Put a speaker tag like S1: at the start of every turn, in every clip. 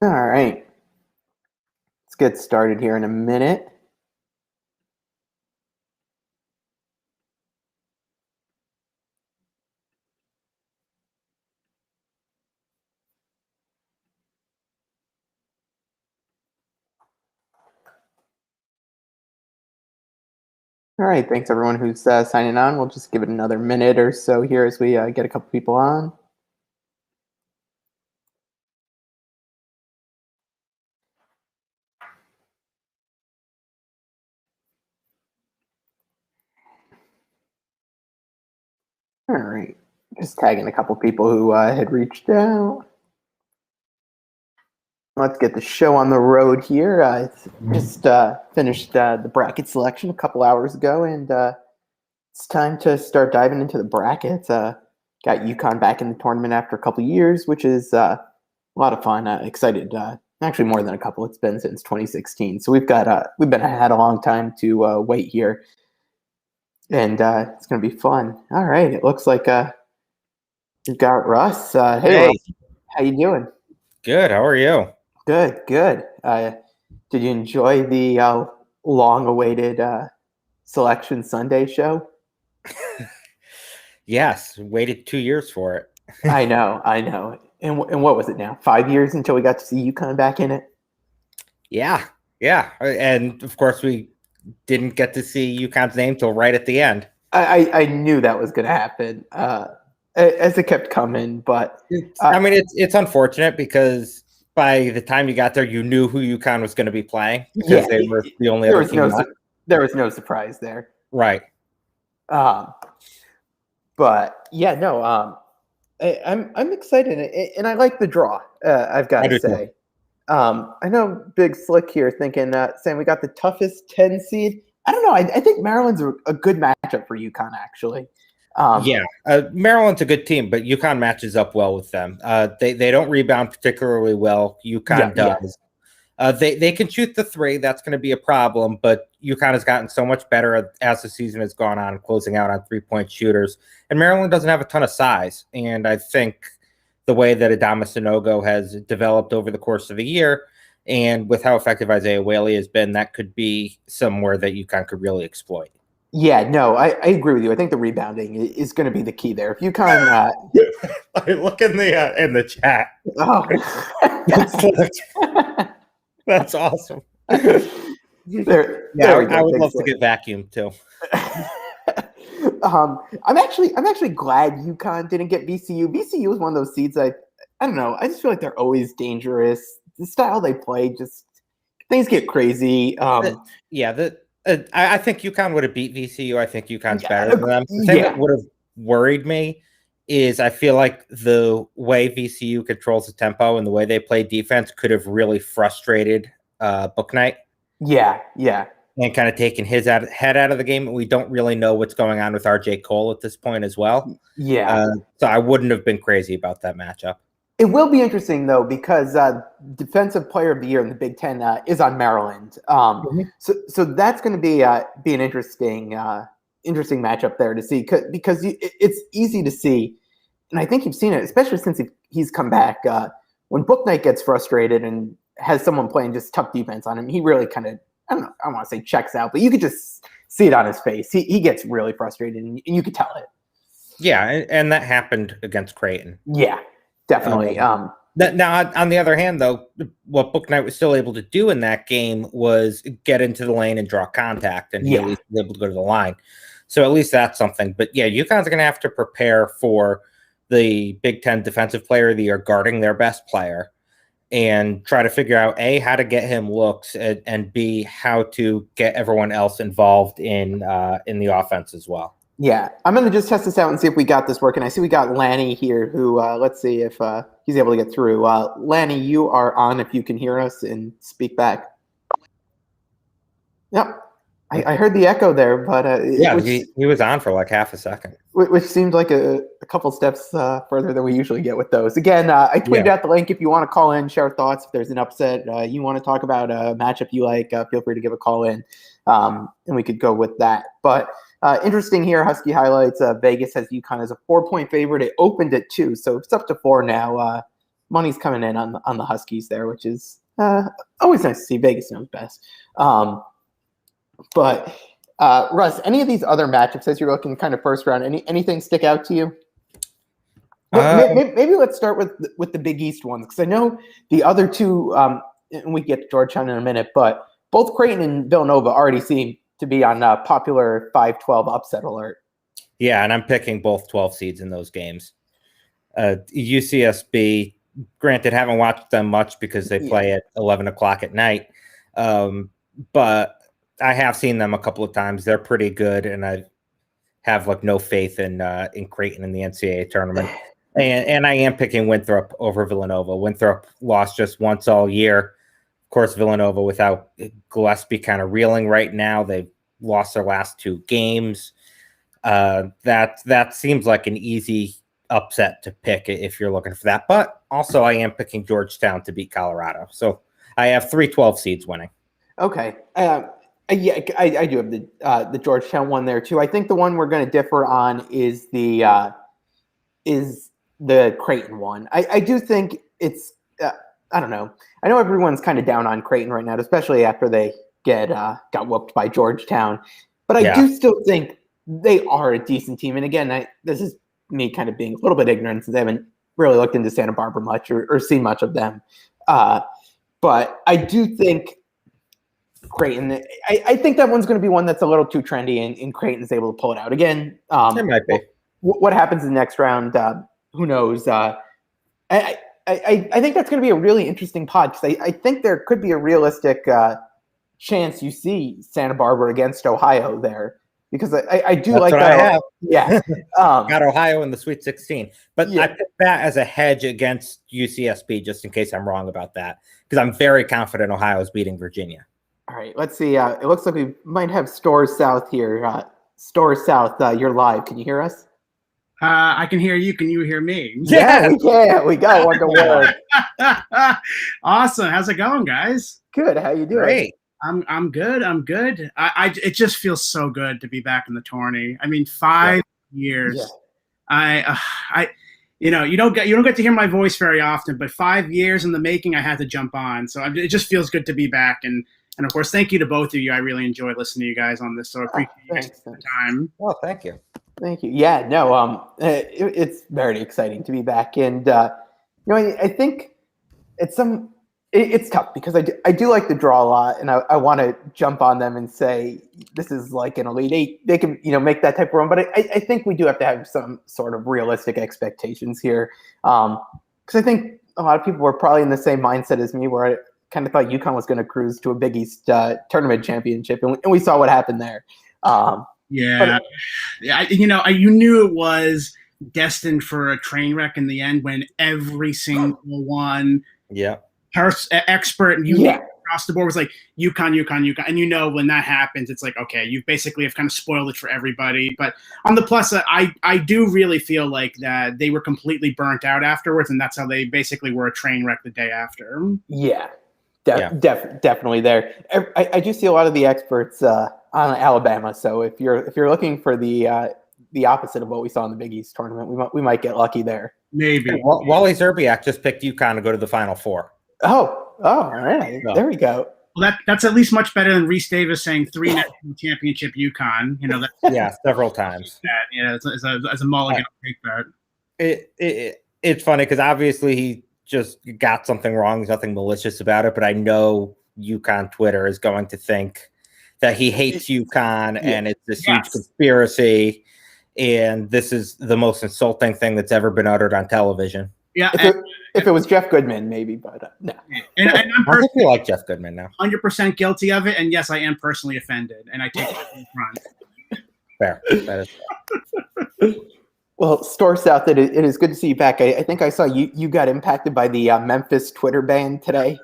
S1: All right, let's get started here in a minute. All right, thanks everyone who's signing on. We'll just give it another minute or so here as we get a couple people on. All right, just tagging a couple people who had reached out. Let's get the show on the road here. Just finished the bracket selection a couple hours ago, and it's time to start diving into the brackets. Got UConn back in the tournament after a couple years, which is a lot of fun. Excited, actually more than a couple. It's been since 2016, so we've had a long time to wait here, and it's going to be fun. All right, it looks like we've got Russ. Hey,
S2: Hey,
S1: Russ, how you doing?
S2: good. How are you?
S1: Good, good. Did you enjoy the long-awaited Selection Sunday show?
S2: Yes, waited 2 years for it.
S1: I know. And what was it now? 5 years until we got to see UConn back in it?
S2: Yeah, yeah. And of course, we didn't get to see UConn's name till right at the end.
S1: I knew that was going to happen as it kept coming, but
S2: It's unfortunate because by the time you got there, you knew who UConn was going to be playing because
S1: yeah,
S2: they were the only
S1: there
S2: other
S1: was
S2: team left.
S1: there was no surprise there.
S2: Right.
S1: But yeah, no. I'm excited, and I like the draw. I've got
S2: I
S1: to
S2: do
S1: say.
S2: too.
S1: I know Big Slick here thinking, saying we got the toughest 10 seed. I don't know. I think Maryland's a good matchup for UConn, actually.
S2: Yeah, Maryland's a good team, but UConn matches up well with them. They don't rebound particularly well. UConn does. They can shoot the three. That's going to be a problem, but UConn has gotten so much better as the season has gone on, closing out on 3-point shooters. And Maryland doesn't have a ton of size. And I think the way that Adama Sanogo has developed over the course of the year, and with how effective Isaiah Whaley has been, that could be somewhere that UConn could really exploit.
S1: Yeah, no, I agree with you. I think the rebounding is going to be the key there. If UConn,
S2: Look in the chat. That's awesome. I would love to get vacuumed too.
S1: I'm actually glad UConn didn't get VCU. VCU was one of those seeds I don't know. I just feel like they're always dangerous. The style they play, just things get crazy.
S2: I think UConn would have beat VCU. I think UConn's better than them. The thing that would have worried me is I feel like the way VCU controls the tempo and the way they play defense could have really frustrated Bouknight.
S1: Yeah.
S2: And kind of taken his head out of the game. We don't really know what's going on with RJ Cole at this point as well.
S1: Yeah.
S2: So I wouldn't have been crazy about that matchup.
S1: It will be interesting, though, because Defensive Player of the Year in the Big Ten is on Maryland. So that's going to be an interesting matchup there to see because it's easy to see, and I think you've seen it, especially since he's come back. When Bouknight gets frustrated and has someone playing just tough defense on him, he really kind of, I don't want to say checks out, but you could just see it on his face. He gets really frustrated, and you could tell it.
S2: Yeah, and that happened against Creighton.
S1: Yeah. Definitely.
S2: Now, on the other hand, though, what Bouknight was still able to do in that game was get into the lane and draw contact, and he at least was able to go to the line. So at least that's something. But yeah, UConn's going to have to prepare for the Big Ten Defensive Player of the Year guarding their best player and try to figure out, A, how to get him looks, and B, how to get everyone else involved in the offense as well.
S1: Yeah, I'm going to just test this out and see if we got this working. I see we got Lanny here who, let's see if he's able to get through. Lanny, you are on if you can hear us and speak back. Yep. I heard the echo there, but
S2: he was on for like half a second.
S1: Which seemed like a couple steps further than we usually get with those. Again, I tweeted out the link if you want to call in, share thoughts. If there's an upset, you want to talk about a matchup you like, feel free to give a call in, and we could go with that. But interesting here, Husky highlights. Vegas has UConn as a 4-point favorite. It opened at 2, so it's up to 4 now. money's coming in on the Huskies there, which is always nice to see. Vegas knows best. But Russ, any of these other matchups as you're looking kind of first round, anything stick out to you? Well, maybe let's start with the Big East ones, because I know the other two, and we get to Georgetown in a minute, but both Creighton and Villanova already seem to be on popular 5-12 upset alert.
S2: Yeah, and I'm picking both 12 seeds in those games. UCSB, granted, haven't watched them much because they play at 11 o'clock at night, but I have seen them a couple of times. They're pretty good, and I have like no faith in Creighton in the NCAA tournament. And I am picking Winthrop over Villanova. Winthrop lost just once all year. Of course, Villanova without Gillespie kind of reeling right now. They've lost their last 2 games. That seems like an easy upset to pick if you're looking for that. But also, I am picking Georgetown to beat Colorado. So I have 3 12 seeds winning.
S1: Okay. Yeah, I do have the Georgetown one there too. I think the one we're going to differ on is the Creighton one. I do think it's I don't know. I know everyone's kind of down on Creighton right now, especially after they got whooped by Georgetown. But I do still think they are a decent team. And again, this is me kind of being a little bit ignorant since I haven't really looked into Santa Barbara much or seen much of them. But I do think Creighton, I think that one's going to be one that's a little too trendy, and Creighton's able to pull it out. Again,
S2: it might be.
S1: What happens in the next round, who knows? I think that's going to be a really interesting pod, because I think there could be a realistic chance you see Santa Barbara against Ohio there, because I do
S2: that's
S1: like
S2: what
S1: that.
S2: I have.
S1: Yeah.
S2: Got Ohio in the Sweet 16. But
S1: Yeah.
S2: I picked that as a hedge against UCSB, just in case I'm wrong about that, because I'm very confident Ohio's beating Virginia.
S1: All right, let's see. It looks like we might have Stores South here. Stores South, you're live. Can you hear us?
S3: I can hear you. Can you hear me?
S1: Yeah, we can. We got one to work.
S3: Awesome. How's it going, guys?
S1: Good. How you doing?
S2: Great.
S3: I'm good. I'm good. It just feels so good to be back in the tourney. I mean, 5 years.
S1: Yeah.
S3: You don't get to hear my voice very often, but 5 years in the making, I had to jump on. So it just feels good to be back. And of course, thank you to both of you. I really enjoy listening to you guys on this. So I appreciate you guys taking the time.
S2: Well, thank you.
S1: Thank you. Yeah, no, it's very exciting to be back, and I think it's tough, because I do like the draw a lot, and I want to jump on them and say this is like an Elite Eight. They can make that type of run, but I think we do have to have some sort of realistic expectations here, because I think a lot of people were probably in the same mindset as me, where I kind of thought UConn was going to cruise to a Big East tournament championship, and we saw what happened there.
S3: Yeah, you knew it was destined for a train wreck in the end when every single one, expert and across the board was like UConn, and when that happens, it's like, okay, you basically have kind of spoiled it for everybody. But on the plus side, I do really feel like that they were completely burnt out afterwards, and that's how they basically were a train wreck the day after.
S1: Yeah. Definitely there. I do see a lot of the experts on Alabama. So if you're looking for the opposite of what we saw in the Big East tournament, we might get lucky there.
S3: Maybe.
S2: Wally Zerbiak just picked UConn to go to the Final Four.
S1: Oh, all right. There we go.
S3: Well, that's at least much better than Reese Davis saying 3 national championship UConn.
S2: Several times.
S3: As a mulligan, I'll take that.
S2: It's funny because obviously he just got something wrong. There's nothing malicious about it, but I know UConn Twitter is going to think that he hates UConn and it's this huge conspiracy, and this is the most insulting thing that's ever been uttered on television.
S3: Yeah,
S1: if it was Jeff Goodman, maybe, but no.
S3: And
S2: I think we like Jeff Goodman now.
S3: 100% guilty of it, and yes, I am personally offended, and I take that in front.
S2: Fair. That is fair.
S1: Well, Store South, it is good to see you back. I think I saw you got impacted by the Memphis Twitter ban today.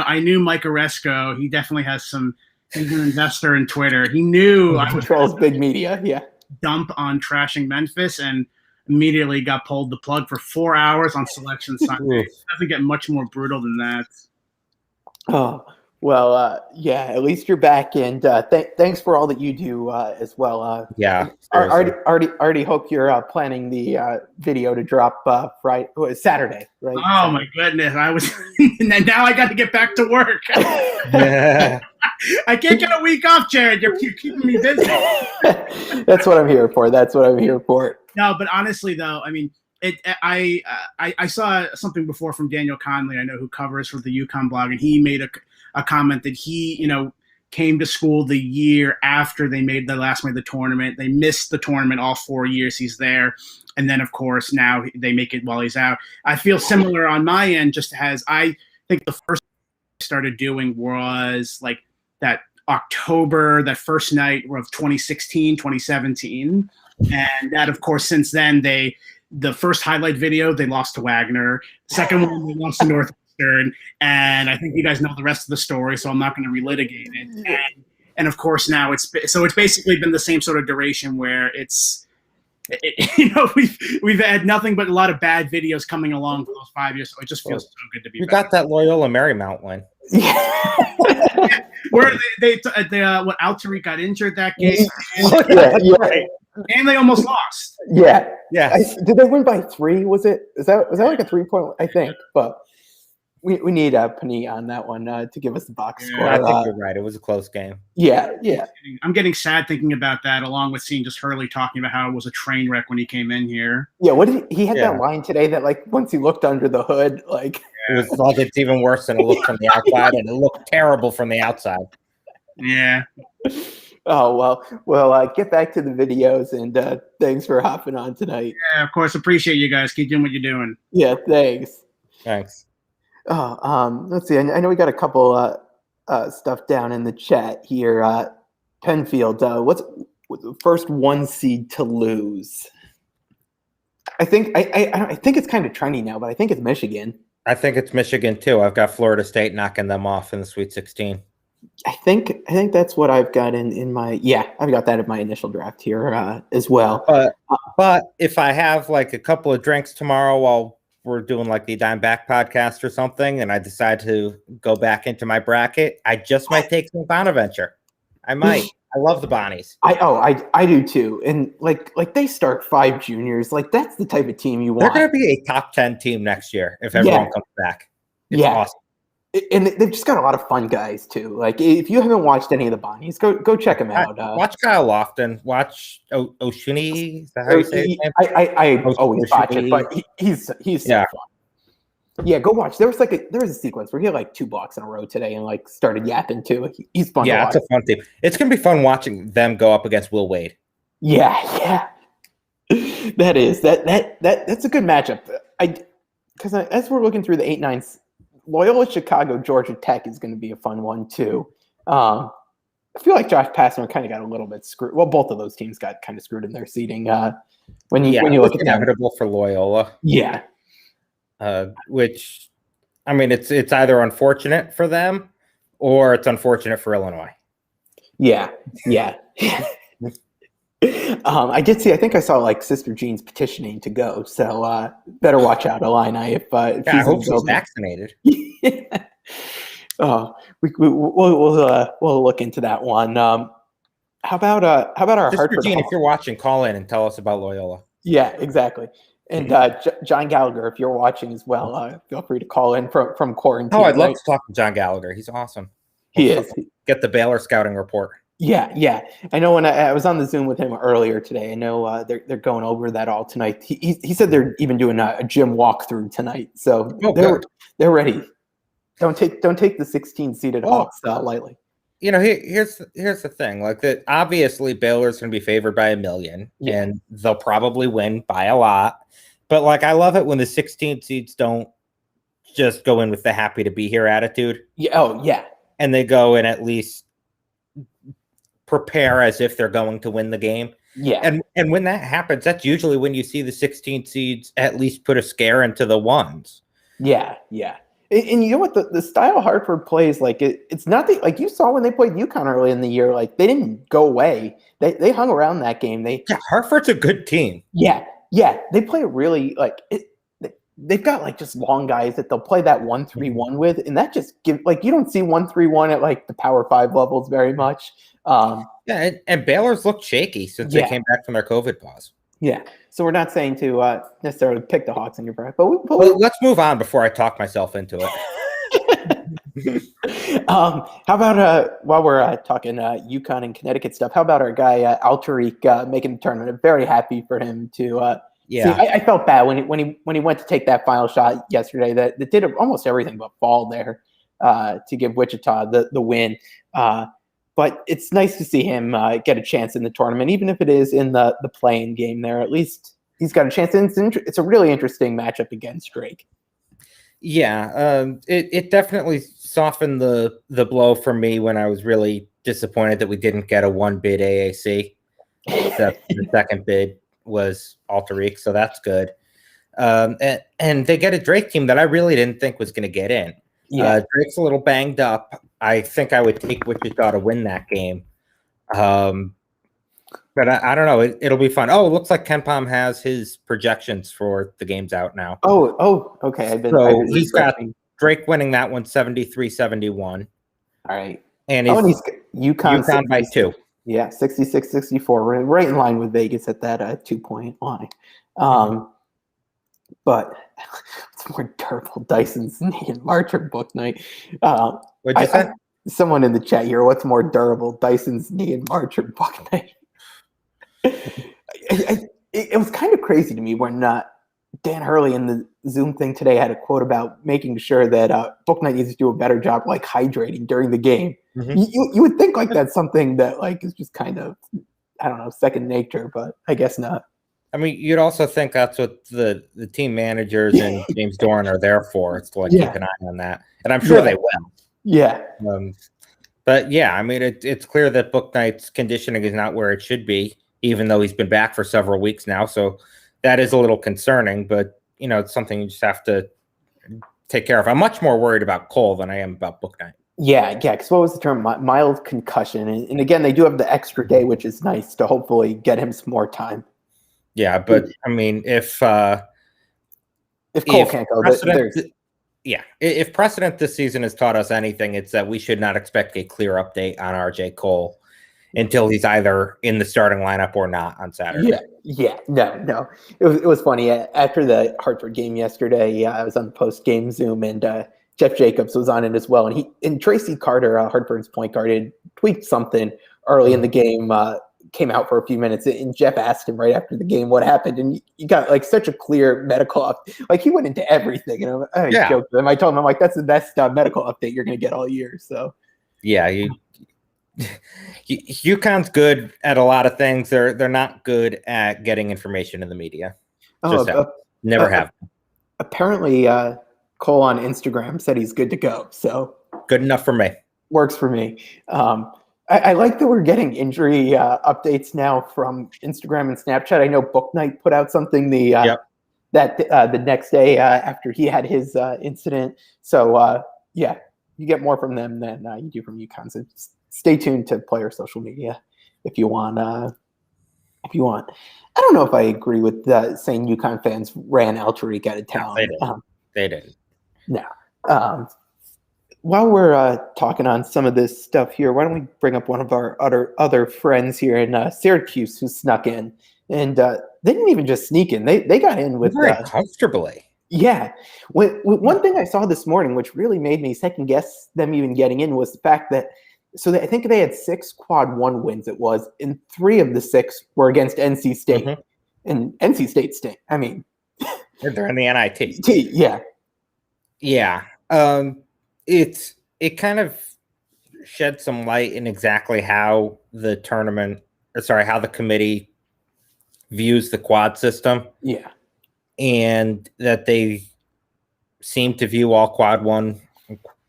S3: I knew Mike Oresco. He definitely has he's an investor in Twitter. He knew
S1: I controls big media,
S3: dump on trashing Memphis, and immediately got pulled the plug for 4 hours on Selection Sunday. It doesn't get much more brutal than that.
S1: Oh, Well, yeah, at least you're back, and thanks for all that you do as well.
S2: Yeah,
S1: already hope you're planning the video to drop Friday, Saturday, right?
S3: Oh
S1: Saturday.
S3: my goodness, I was now I got to get back to work.
S2: Yeah.
S3: I can't get a week off, Jared. You're keeping me busy.
S1: That's what I'm here for. That's what I'm here for.
S3: No, but honestly, though, I mean, I saw something before from Daniel Conley, I know, who covers for the UConn blog, and he made a comment that he, came to school the year after they made the tournament. They missed the tournament all 4 years he's there. And then, of course, now they make it while he's out. I feel similar on my end, just as I think the first I started doing was like that October, that first night of 2016, 2017. And that, of course, since then, the first highlight video, they lost to Wagner. The second one, they lost to Northwestern. And I think you guys know the rest of the story, so I'm not going to relitigate it. And of course, now it's basically been the same sort of duration where we've had nothing but a lot of bad videos coming along for those 5 years. So it just feels so good to be back.
S2: Got that Loyola Marymount win.
S3: Where what Altaric got injured that game.
S1: Yeah.
S3: And they almost lost.
S1: Yeah.
S2: Did
S1: they win by 3? Was that like a 3-point? I think, but we need Panee on that one to give us the box score.
S2: I think you're right. It was a close game.
S1: Yeah.
S3: I'm getting sad thinking about that, along with seeing just Hurley talking about how it was a train wreck when he came in here.
S1: Yeah. What did he had that line today that like once he looked under the hood, like
S2: it was like it's even worse than it looked from the outside, and it looked terrible from the outside.
S3: Yeah.
S1: Oh, well, get back to the videos, and thanks for hopping on tonight.
S3: Yeah, of course. Appreciate you guys. Keep doing what you're doing.
S1: Yeah, thanks.
S2: Thanks.
S1: Let's see. I know we got a couple stuff down in the chat here. Penfield, what's the first 1 seed to lose? I think it's kind of trendy now, but I think it's Michigan.
S2: I think it's Michigan too. I've got Florida State knocking them off in the Sweet 16.
S1: I think that's what I've got in my I've got that in my initial draft here as well.
S2: But if I have like a couple of drinks tomorrow while we're doing like the Dime Back podcast or something, and I decide to go back into my bracket, I just might take some Bonaventure. I might. I love the Bonnies.
S1: I do too. And like they start 5 juniors. Like that's the type of team you want.
S2: They're going to be a top 10 team next year if everyone comes back. It's awesome.
S1: And they've just got a lot of fun guys too. Like if you haven't watched any of the Bonnies, go check them out.
S2: Watch Kyle Lofton. Watch Oshuni. Is that how you say his name?
S1: I always watch it, but he's so fun. Yeah, go watch. There was a sequence where he had like 2 blocks in a row today and like started yapping too. He's fun.
S2: Yeah, it's a fun team. It's gonna be fun watching them go up against Will Wade.
S1: Yeah. That's a good matchup. Because as we're looking through the 8-9s. Loyola Chicago, Georgia Tech is going to be a fun one too. I feel like Josh Pastner kind of got a little bit screwed. Well, both of those teams got kind of screwed in their seeding. When you look at
S2: inevitable for Loyola.
S1: Yeah.
S2: Which, I mean, it's either unfortunate for them or it's unfortunate for Illinois.
S1: Yeah. I did see. I think I saw like Sister Jean's petitioning to go. So better watch out, Illini. If
S2: I hope she's vaccinated.
S1: Oh, we'll look into that one. How about our
S2: Sister
S1: Hartford?
S2: Jean, if you're watching, call in and tell us about Loyola.
S1: Yeah, exactly. And John Gallagher, if you're watching as well, feel free to call in from quarantine.
S2: Oh, I'd love to talk to John Gallagher. He's awesome.
S1: He is.
S2: Get the Baylor scouting report.
S1: Yeah. I know when I was on the Zoom with him earlier today, I know they're going over that all tonight. He said they're even doing a gym walkthrough tonight, so they're ready. Don't take the 16-seeded Hawks lightly.
S2: Here's the thing. Like that, obviously Baylor's going to be favored by 1 million, and they'll probably win by a lot. But like, I love it when the 16 seeds don't just go in with the happy to be here attitude.
S1: Yeah.
S2: And they go and at least prepare as if they're going to win the game.
S1: Yeah.
S2: And when that happens, that's usually when you see the 16 seeds at least put a scare into the ones.
S1: Yeah. And you know what? The style Hartford plays, like it's not like you saw when they played UConn early in the year. Like they didn't go away. They hung around that game.
S2: Hartford's a good team.
S1: Yeah. They play really they've got like just long guys that they'll play that 1-3-1 with, and that just you don't see 1-3-1 at like the Power 5 levels very much.
S2: And Baylor's looked shaky since they came back from their COVID pause.
S1: Yeah, so we're not saying to necessarily pick the Hawks in your bracket, but
S2: let's move on before I talk myself into it.
S1: How about while we're talking UConn and Connecticut stuff, how about our guy Altariq making the tournament? I'm very happy for him to. See, I felt bad when he went to take that final shot yesterday. That did almost everything but fall there to give Wichita the win. But it's nice to see him get a chance in the tournament, even if it is in the play-in game there. At least he's got a chance. And it's a really interesting matchup against Drake.
S2: Yeah, it definitely softened the blow for me when I was really disappointed that we didn't get a one bid AAC. The second bid was Altariq, so that's good. And they get a Drake team that I really didn't think was going to get in. Yeah. Drake's a little banged up. I think I would take Wichita to win that game. But I don't know. It'll be fun. Oh, it looks like KenPom has his projections for the games out now.
S1: Oh, okay.
S2: He's got Drake winning that one 73-71.
S1: All right.
S2: And he's UConn by 2.
S1: Yeah, 66-64. Right in line with Vegas at that 2-point line. But it's more durable. Dyson's knee and March or book night.
S2: What'd you say?
S1: Someone in the chat here. What's more durable, Dyson's knee and March or book night? It was kind of crazy to me when Dan Hurley in the Zoom thing today had a quote about making sure that book night needs to do a better job like hydrating during the game. Mm-hmm. You would think like that's something that like is just kind of, I don't know, second nature, but I guess not.
S2: I mean, you'd also think that's what the team managers and James Doran are there for. It's to like keep an eye on that, and I'm sure they will.
S1: Yeah.
S2: But yeah, I mean, it's clear that Book Knight's conditioning is not where it should be, even though he's been back for several weeks now. So that is a little concerning, but it's something you just have to take care of. I'm much more worried about Cole than I am about Book Knight.
S1: Yeah, because what was the term? Mild concussion. And again, they do have the extra day, which is nice to hopefully get him some more time.
S2: Yeah, but I mean, if
S1: Cole can't go,
S2: if precedent this season has taught us anything, it's that we should not expect a clear update on RJ Cole until he's either in the starting lineup or not on Saturday.
S1: Yeah, no. It was funny. After the Hartford game yesterday, I was on the post-game Zoom, and Jeff Jacobs was on it as well. And Tracy Carter, Hartford's point guard, had tweaked something early in the game, came out for a few minutes, and Jeff asked him right after the game what happened, and you got like such a clear medical update. Like he went into everything, and I joked with him. I told him, I'm like, that's the best medical update you're going to get all year. So yeah,
S2: UConn's good at a lot of things. They're not good at getting information in the media. Never have.
S1: Apparently, Cole on Instagram said he's good to go. So
S2: good enough for me.
S1: Works for me. I like that we're getting injury updates now from Instagram and Snapchat. I know Book Night put out something the next day after he had his incident. So you get more from them than you do from UConn. So stay tuned to player social media if you want. I don't know if I agree with saying UConn fans ran Altariq out of town.
S2: They didn't.
S1: No. While we're talking on some of this stuff here, why don't we bring up one of our other friends here in Syracuse who snuck in, and they didn't even just sneak in; they got in with
S2: very comfortably.
S1: Yeah. One thing I saw this morning, which really made me second guess them even getting in, was the fact that I think they had 6 quad 1 wins. It was, and 3 of the 6 were against NC State, and NC State stink. I mean,
S2: they're in the NIT.
S1: Yeah.
S2: It kind of shed some light in exactly how the how the committee views the quad system.
S1: Yeah.
S2: And that they seem to view all quad 1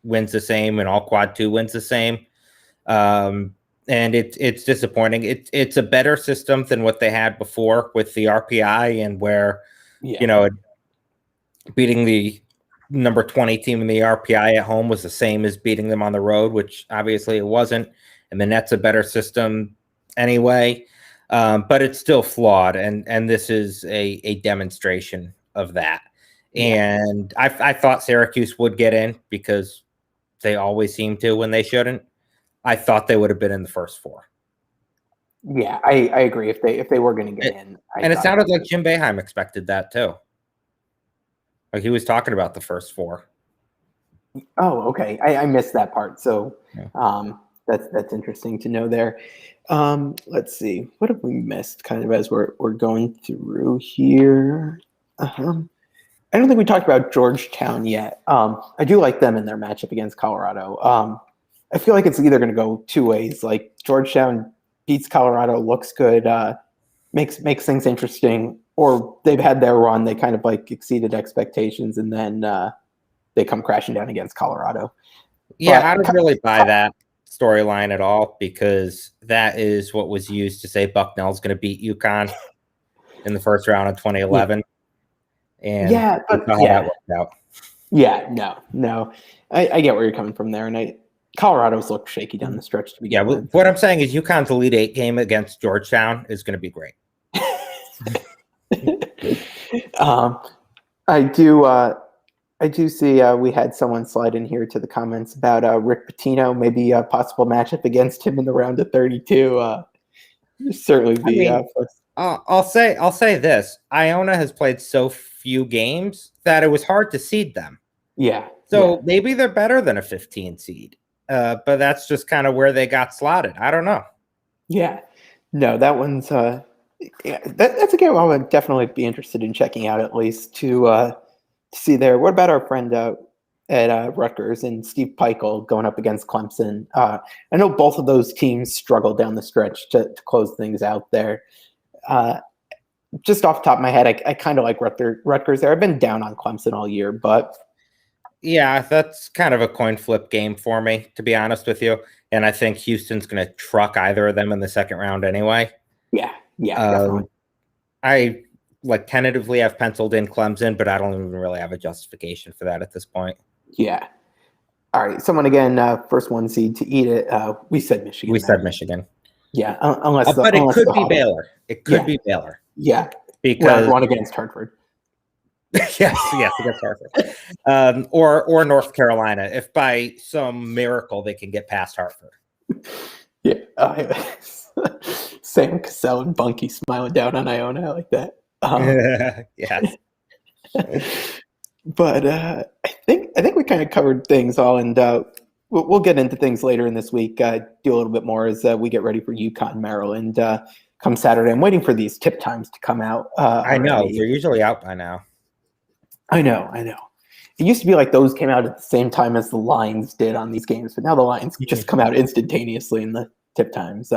S2: wins the same and all quad 2 wins the same. And it's disappointing. It's a better system than what they had before with the RPI, and where, beating the number 20 team in the RPI at home was the same as beating them on the road, which obviously it wasn't. And the net's a better system anyway, but it's still flawed. And this is a demonstration of that. And I thought Syracuse would get in because they always seem to when they shouldn't. I thought they would have been in the first 4.
S1: Yeah, I agree. If they were going to get in,
S2: and it sounded like Jim Boeheim expected that too. Like he was talking about the first 4.
S1: Oh, okay. I missed that part. So that's interesting to know there. Let's see. What have we missed kind of as we're going through here? I don't think we talked about Georgetown yet. I do like them in their matchup against Colorado. I feel like it's either going to go 2 ways. Like Georgetown beats Colorado, looks good, makes things interesting, or they've had their run. They kind of like exceeded expectations, and then they come crashing down against Colorado.
S2: Yeah, I don't really buy that storyline at all because that is what was used to say Bucknell's going to beat UConn in the first round of 2011. And
S1: that worked
S2: out.
S1: Yeah, no. I get where you're coming from there, and Colorado's looked shaky down the stretch to begin with.
S2: What I'm saying is UConn's Elite 8 game against Georgetown is going to be great.
S1: I do see we had someone slide in here to the comments about Rick Pitino, maybe a possible matchup against him in the round of 32. Certainly be.
S2: I'll say this: Iona has played so few games that it was hard to seed them.
S1: Yeah.
S2: So maybe they're better than a 15 seed, but that's just kind of where they got slotted. I don't know.
S1: Yeah. No, that one's. That's a game I would definitely be interested in checking out at least to see there. What about our friend at Rutgers and Steve Peichel going up against Clemson? I know both of those teams struggled down the stretch to close things out there. Just off the top of my head, I kind of like Rutgers there. I've been down on Clemson all year, but
S2: yeah, that's kind of a coin flip game for me, to be honest with you. And I think Houston's going to truck either of them in the second round anyway.
S1: Yeah, definitely.
S2: I tentatively have penciled in Clemson, but I don't even really have a justification for that at this point.
S1: Yeah. All right. Someone again, first 1 seed to eat it. We said Michigan.
S2: Said Michigan.
S1: Yeah,
S2: but it could be Baylor. It could be Baylor.
S1: Yeah,
S2: because
S1: one against Hartford.
S2: yes, against Hartford, or North Carolina, if by some miracle they can get past Hartford.
S1: Yeah, Sam Cassell and Bunky smiling down on Iona. I like that.
S2: Yes.
S1: But I think we kind of covered things all, and we'll get into things later in this week. Do a little bit more as we get ready for UConn, Maryland. Come Saturday, I'm waiting for these tip times to come out.
S2: I know they're usually out by now.
S1: I know. It used to be like those came out at the same time as the lines did on these games, but now the lines just come out instantaneously in the tip times.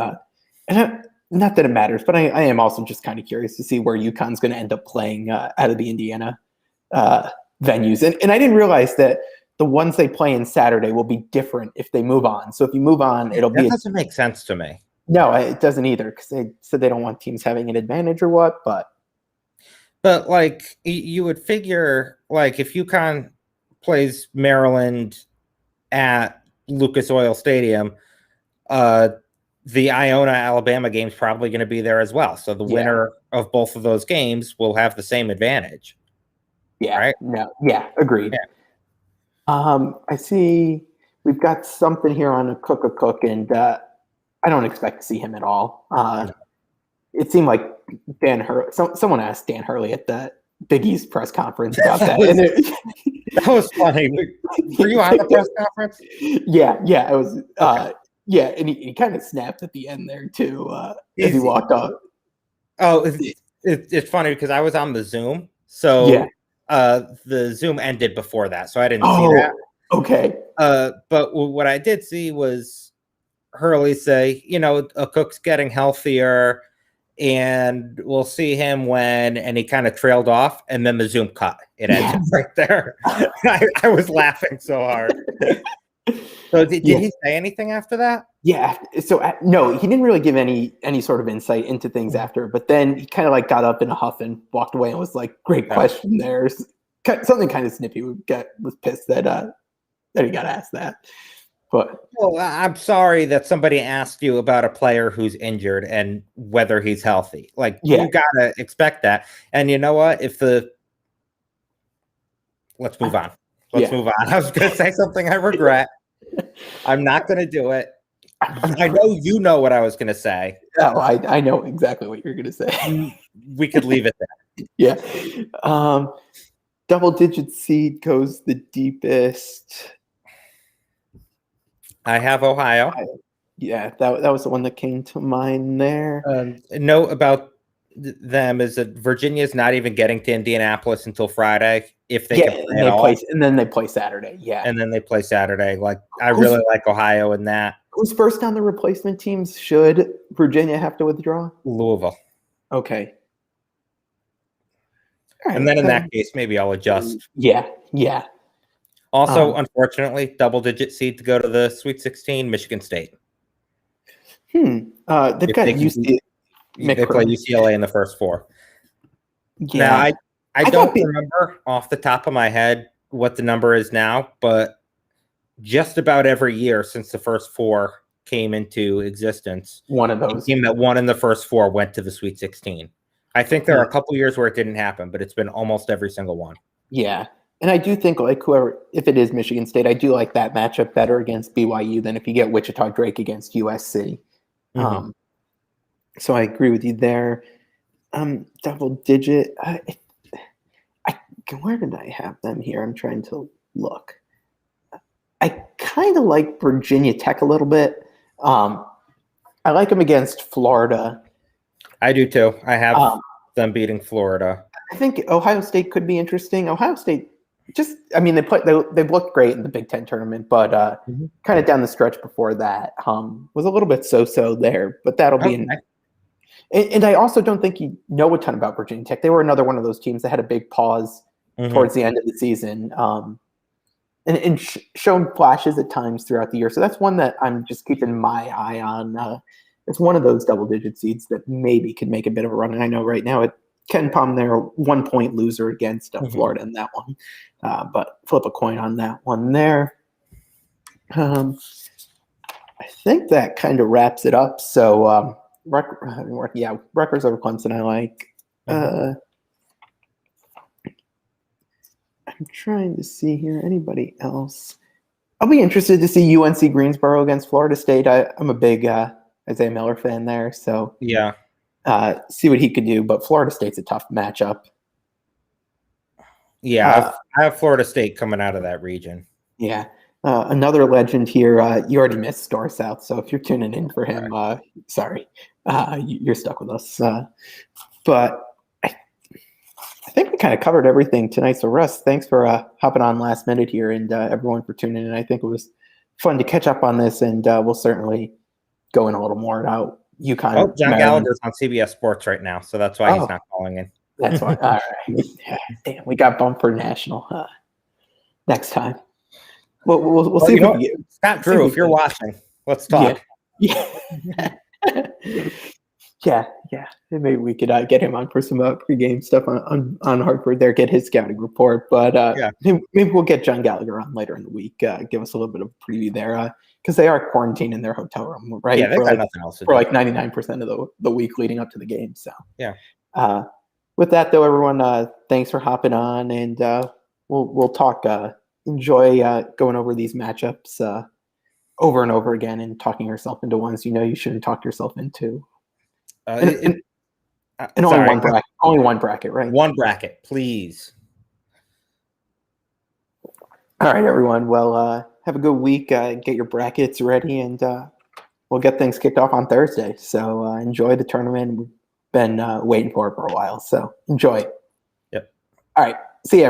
S1: And not that it matters, but I am also just kind of curious to see where UConn's going to end up playing out of the Indiana venues. And I didn't realize that the ones they play in Saturday will be different if they move on. So if you move on, it'll be.
S2: That doesn't make sense to me.
S1: No, it doesn't either, because they said they don't want teams having an advantage or what, but
S2: like you would figure, like if UConn plays Maryland at Lucas Oil Stadium, the Iona Alabama game is probably going to be there as well. So the winner of both of those games will have the same advantage.
S1: Yeah.
S2: Right?
S1: No. Yeah. Agreed.
S2: Yeah.
S1: I see we've got something here on a Cook, and I don't expect to see him at all. It seemed like Dan Hurley. Someone asked Dan Hurley at the Big East press conference about that.
S2: That was funny. Were you on the press conference?
S1: Yeah. It was. Okay. And he kind of snapped at the end there too as he walked off.
S2: Oh, it's funny because I was on the Zoom, so the Zoom ended before that, so I didn't see that.
S1: Okay.
S2: But what I did see was Hurley say, Cook's getting healthier, and we'll see him when, and he kind of trailed off, and then the Zoom cut. It ended right there. I was laughing so hard. So did he say anything after that?
S1: Yeah. So no, he didn't really give any sort of insight into things after, but then he kind of got up in a huff and walked away and was like, great question there. Something kind of snippy. Was pissed that he got asked that. But
S2: I'm sorry that somebody asked you about a player who's injured and whether he's healthy. You gotta expect that. And you know what? If the let's move on. Let's move on. I was going to say something I regret. I'm not going to do it. I know you know what I was going to say.
S1: Oh, I know exactly what you're going to say.
S2: We could leave it there.
S1: Yeah. Double-digit seed goes the deepest.
S2: I have Ohio.
S1: Yeah, that was the one that came to mind there.
S2: Note about them is that Virginia is not even getting to Indianapolis until Friday. If they can play at all.
S1: And then they play Saturday. Yeah.
S2: And then they play Saturday. Like, I really like Ohio in that.
S1: Who's first on the replacement teams? Should Virginia have to withdraw?
S2: Louisville.
S1: Okay.
S2: Right, and then in that case, maybe I'll adjust.
S1: Yeah.
S2: Also, unfortunately, double-digit seed to go to the Sweet 16, Michigan State.
S1: They've got UCLA.
S2: They play UCLA in the first 4.
S1: Yeah.
S2: Now, I don't remember off the top of my head what the number is now, but just about every year since the first 4 came into existence,
S1: one of those
S2: team that won in the first 4 went to the Sweet 16. I think there are a couple years where it didn't happen, but it's been almost every single one.
S1: Yeah. And I do think, like, whoever, if it is Michigan State, I do like that matchup better against BYU than if you get Wichita Drake against USC.
S2: Mm-hmm.
S1: So I agree with you there. Double digit. Where did I have them here? I'm trying to look. I kind of like Virginia Tech a little bit. I like them against Florida.
S2: I do too. I have them beating Florida.
S1: I think Ohio State could be interesting. Ohio State they've looked great in the Big Ten tournament, but kind of down the stretch before that was a little bit so there. But that'll be and I also don't think you know a ton about Virginia Tech. They were another one of those teams that had a big pause towards the end of the season, and shown flashes at times throughout the year. So that's one that I'm just keeping my eye on. It's one of those double-digit seeds that maybe could make a bit of a run. And I know right now Ken Pom, they're a 1-point loser against Florida in that one. But flip a coin on that one there. I think that kind of wraps it up. So, Rutgers over Clemson I like. I'm trying to see here. Anybody else? I'll be interested to see UNC Greensboro against Florida State. I'm a big Isaiah Miller fan there. So, see what he could do. But Florida State's a tough matchup.
S2: Yeah, I have Florida State coming out of that region.
S1: Yeah. Another legend here. You already missed Star South, so if you're tuning in for him, sorry. You're stuck with us. But I think we kind of covered everything tonight. So, Russ, thanks for hopping on last minute here, and everyone for tuning in. I think it was fun to catch up on this, and we'll certainly go in a little more about UConn.
S2: Oh, John Gallagher's on CBS Sports right now, so that's why he's not calling in.
S1: That's why. All right. Damn, we got bumped for national next time. We'll see.
S2: Scott Drew, if you're watching, let's talk.
S1: Yeah. Maybe we could get him on for some pregame stuff on Hartford there, get his scouting report. But maybe we'll get John Gallagher on later in the week, give us a little bit of a preview there, because they are quarantined in their hotel room, right?
S2: Yeah, they've got nothing else to do.
S1: For like 99% of the week leading up to the game. So
S2: yeah.
S1: With that, though, everyone, thanks for hopping on, and we'll talk. Enjoy going over these matchups over and over again and talking yourself into ones you shouldn't talk yourself into. And only one bracket, right?
S2: One bracket, please.
S1: All right, everyone. Well, have a good week. Get your brackets ready, and we'll get things kicked off on Thursday. So enjoy the tournament. We've been waiting for it for a while, so enjoy.
S2: Yep.
S1: All right. See you, everyone.